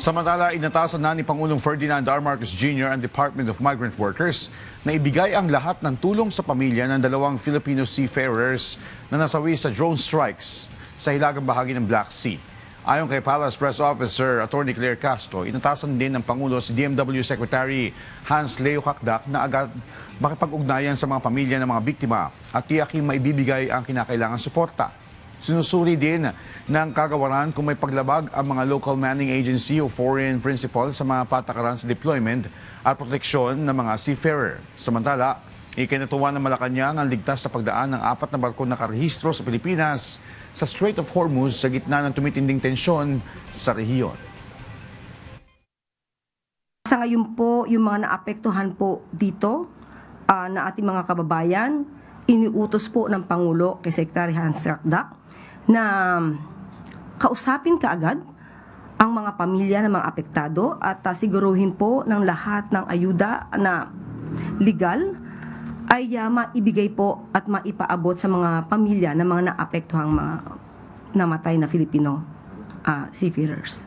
Samantala, inatasan na ni Pangulong Ferdinand R. Marcos Jr. ang Department of Migrant Workers na ibigay ang lahat ng tulong sa pamilya ng dalawang Filipino seafarers na nasawi sa drone strikes sa hilagang bahagi ng Black Sea. Ayon kay Palace Press Officer Atty. Claire Castro, inatasan din ng Pangulo si DMW Secretary Hans Leo Kakdak na agad makipag-ugnayan sa mga pamilya ng mga biktima at tiyaking maibibigay ang kinakailangang suporta. Sinusuri din ng kagawaran kung may paglabag ang mga local manning agency o foreign principal sa mga patakaran sa deployment at proteksyon ng mga seafarer. Samantala, ikinatuwa ng Malacanang ang ligtas sa pagdaan ng 4 na barko na nakarehistro sa Pilipinas sa Strait of Hormuz sa gitna ng tumitinding tensyon sa rehiyon. Sa ngayon po, yung mga naapektuhan po dito na ating mga kababayan, iniutos po ng Pangulo kay Secretary Hans Kakdak na kausapin kaagad ang mga pamilya ng mga apektado at siguruhin po ng lahat ng ayuda na legal ay maibigay po at maipaabot sa mga pamilya ng mga naapektuhang mga namatay na Filipino seafarers.